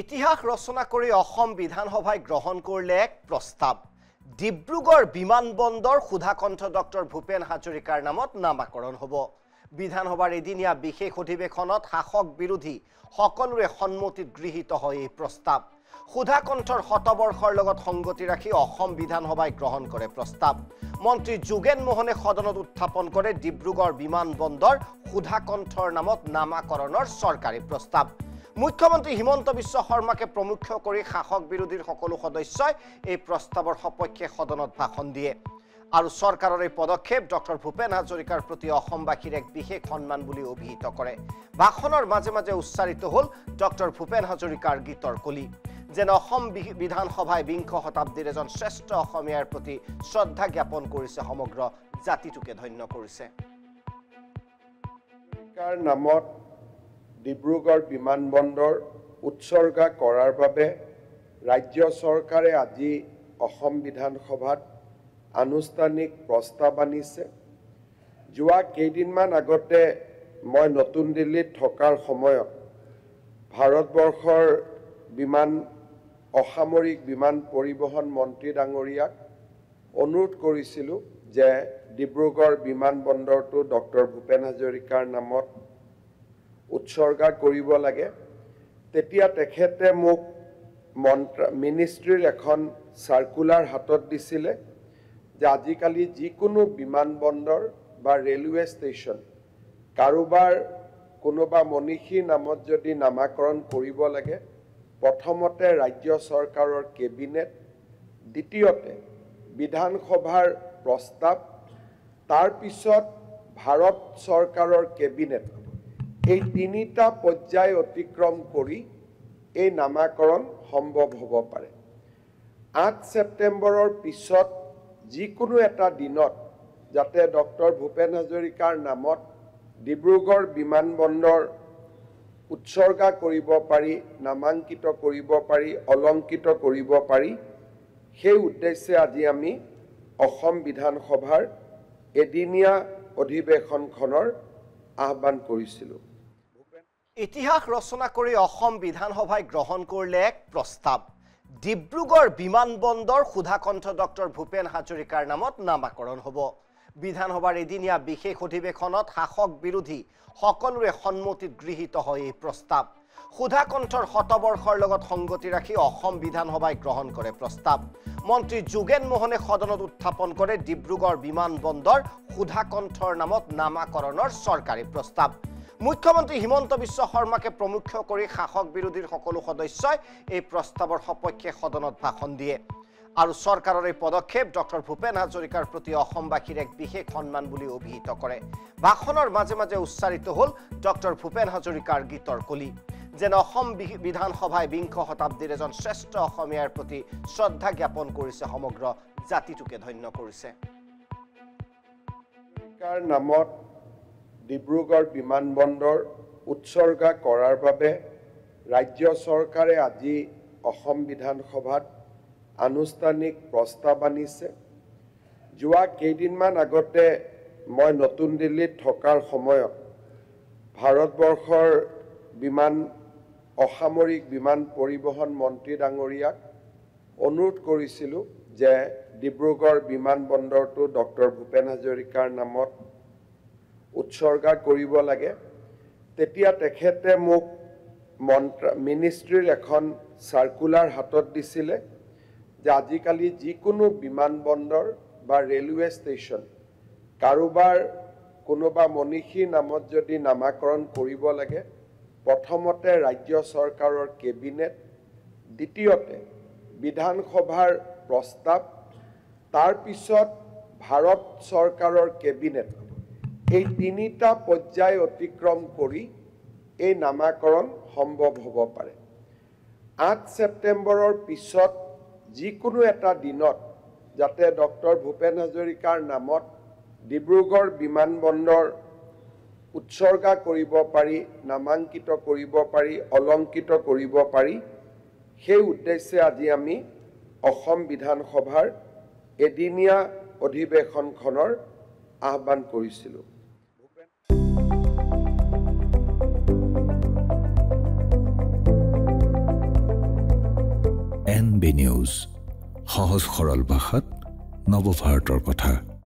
ইতিহাস ৰচনা কৰি অসম বিধানসভাই গ্ৰহণ কৰিলে এক প্ৰস্তাৱ। ডিব্ৰুগড় বিমানবন্দৰ সুধাকণ্ঠ ডক্টৰ ভূপেন হাজৰিকাৰ নামত নামাকৰণ হ'ব। বিধানসভাৰ এদিনীয়া বিশেষ অধিৱেশনত শাসক বিৰোধী সকলোৰে সন্মতিত গৃহীত হয় এই প্ৰস্তাৱ। সুধাকণ্ঠৰ শতবৰ্ষৰ লগত সংগতি ৰাখি অসম বিধানসভাই গ্ৰহণ কৰে প্ৰস্তাৱ। মন্ত্ৰী যোগেন মোহনে সদনত উত্থাপন কৰে ডিব্ৰুগড় বিমানবন্দৰ সুধাকণ্ঠৰ নামত নামাকৰণৰ চৰকাৰী প্ৰস্তাৱ। মুখ্যমন্ত্ৰী হিমন্ত বিশ্ব শৰ্মাকে প্ৰমুখ কৰি শাসক বিৰোধীৰ সকলো সদস্যই এই প্ৰস্তাৱৰ সপক্ষে সদনত ভাষণ দিয়ে আৰু চৰকাৰৰ এই পদক্ষেপ ডক্টৰ ভূপেন হাজৰিকাৰ প্ৰতি অসমবাসীৰ এক বিশেষ সন্মান বুলি অভিহিত কৰে। ভাষণৰ মাজে মাজে উচ্চাৰিত হ'ল ডক্টৰ ভূপেন হাজৰিকাৰ গীতৰ কলি, যেন অসম বিধানসভাই বিংশ শতাব্দীৰ এজন শ্ৰেষ্ঠ অসমীয়াৰ প্ৰতি শ্ৰদ্ধা জ্ঞাপন কৰিছে, সমগ্ৰ জাতিটোকে ধন্য কৰিছে। নামত ডিব্ৰুগড় বিমানবন্দৰ উৎসৰ্গা কৰাৰ বাবে ৰাজ্য চৰকাৰে আজি অসম বিধানসভাত আনুষ্ঠানিক প্ৰস্তাৱ আনিছে। যোৱা কেইদিনমান আগতে মই নতুন দিল্লীত থকাৰ সময়ত ভাৰতবৰ্ষৰ অসামৰিক বিমান পৰিবহণ মন্ত্ৰী ডাঙৰীয়াক অনুৰোধ কৰিছিলোঁ যে ডিব্ৰুগড় বিমানবন্দৰটো ডক্টৰ ভূপেন হাজৰিকাৰ নামত উৎসৰ্গা কৰিব লাগে। তেতিয়া তেখেতে মোক মিনিষ্ট্ৰীৰ এখন চাৰ্কুলাৰ হাতত দিছিলে যে আজিকালি যিকোনো বিমানবন্দৰ বা ৰেলৱে ষ্টেচন কাৰোবাৰ কোনোবা মনীষীৰ নামত যদি নামাকৰণ কৰিব লাগে, প্ৰথমতে ৰাজ্য চৰকাৰৰ কেবিনেট, দ্বিতীয়তে বিধানসভাৰ প্ৰস্তাৱ, তাৰ পিছত ভাৰত চৰকাৰৰ কেবিনেট, এই তিনিটা পৰ্যায় অতিক্ৰম কৰি এই নামাকৰণ সম্ভৱ হ'ব পাৰে। 8 ছেপ্টেম্বৰৰ পিছত যিকোনো এটা দিনত যাতে ডক্টৰ ভূপেন হাজৰিকাৰ নামত ডিব্ৰুগড় বিমানবন্দৰ উৎসৰ্গা কৰিব পাৰি, নামাঙ্কিত কৰিব পাৰি, অলংকৃত কৰিব পাৰি, সেই উদ্দেশ্যে আজি আমি অসম বিধানসভাৰ এদিনীয়া অধিৱেশনখনৰ আহ্বান কৰিছিলোঁ। ইতিহাস ৰচনা কৰি অসম বিধানসভাই গ্ৰহণ কৰিলে এক প্ৰস্তাৱ। ডিব্ৰুগড় বিমানবন্দৰ সুধাকণ্ঠ ডক্টৰ ভূপেন হাজৰিকাৰ নামত নামাকৰণ হ'ব। বিধানসভাৰ এদিনীয়া বিশেষ অধিৱেশনত শাসক বিৰোধী সকলোৰে সন্মতিত গৃহীত হয় এই প্ৰস্তাৱ। সুধাকণ্ঠৰ শতবৰ্ষৰ লগত সংগতি ৰাখি অসম বিধানসভাই গ্ৰহণ কৰে প্ৰস্তাৱ। মন্ত্ৰী যোগেন মোহনে সদনত উত্থাপন কৰে ডিব্ৰুগড় বিমানবন্দৰ সুধাকণ্ঠৰ নামত নামাকৰণৰ চৰকাৰী প্ৰস্তাৱ। মুখ্যমন্ত্ৰী হিমন্ত বিশ্ব শৰ্মাকে প্ৰমুখ কৰি শাসক বিৰোধীৰ সকলো সদস্যই এই প্ৰস্তাৱৰ সপক্ষে সদনত ভাষণ দিয়ে আৰু চৰকাৰৰ এই পদক্ষেপ ডক্টৰ ভূপেন হাজৰিকাৰ প্ৰতি অসমবাসীৰ এক বিশেষ সন্মান বুলি অভিহিত কৰে। ভাষণৰ মাজে মাজে উচ্চাৰিত হ'ল ডক্টৰ ভূপেন হাজৰিকাৰ গীতৰ কলি, যেন অসম বিধানসভাই বিংশ শতাব্দীৰ এজন শ্ৰেষ্ঠ অসমীয়াৰ প্ৰতি শ্ৰদ্ধা জ্ঞাপন কৰিছে, সমগ্ৰ জাতিটোকে ধন্য কৰিছে। নামত ডিব্ৰুগড় বিমানবন্দৰ উৎসৰ্গা কৰাৰ বাবে ৰাজ্য চৰকাৰে আজি অসম বিধানসভাত আনুষ্ঠানিক প্ৰস্তাৱ আনিছে। যোৱা কেইদিনমান আগতে মই নতুন দিল্লীত থকাৰ সময়ত ভাৰতবৰ্ষৰ অসামৰিক বিমান পৰিবহণ মন্ত্ৰী ডাঙৰীয়াক অনুৰোধ কৰিছিলোঁ যে ডিব্ৰুগড় বিমানবন্দৰটো ডক্টৰ ভূপেন হাজৰিকাৰ নামত উৎসৰ্গা কৰিব লাগে। তেতিয়া তেখেতে মোক মিনিষ্ট্ৰীৰ এখন চাৰ্কুলাৰ হাতত দিছিলে যে আজিকালি যিকোনো বিমানবন্দৰ বা ৰেলৱে ষ্টেচন কাৰোবাৰ কোনোবা মনীষীৰ নামত যদি নামাকৰণ কৰিব লাগে, প্ৰথমতে ৰাজ্য চৰকাৰৰ কেবিনেট, দ্বিতীয়তে বিধানসভাৰ প্ৰস্তাৱ, তাৰ পিছত ভাৰত চৰকাৰৰ কেবিনেট, এই তিনিটা পৰ্যায় অতিক্ৰম কৰি এই নামাকৰণ সম্ভৱ হ'ব পাৰে। 8 ছেপ্টেম্বৰৰ পিছত যিকোনো এটা দিনত যাতে ডক্টৰ ভূপেন হাজৰিকাৰ নামত ডিব্ৰুগড় বিমানবন্দৰ উৎসৰ্গা কৰিব পাৰি, নামাঙ্কিত কৰিব পাৰি, অলংকৃত কৰিব পাৰি, সেই উদ্দেশ্যে আজি আমি অসম বিধানসভাৰ এদিনীয়া অধিৱেশনখনৰ আহ্বান কৰিছিলোঁ। NB নিউজ, সহজ সৰল ভাষাত নৱভাৰতৰ কথা।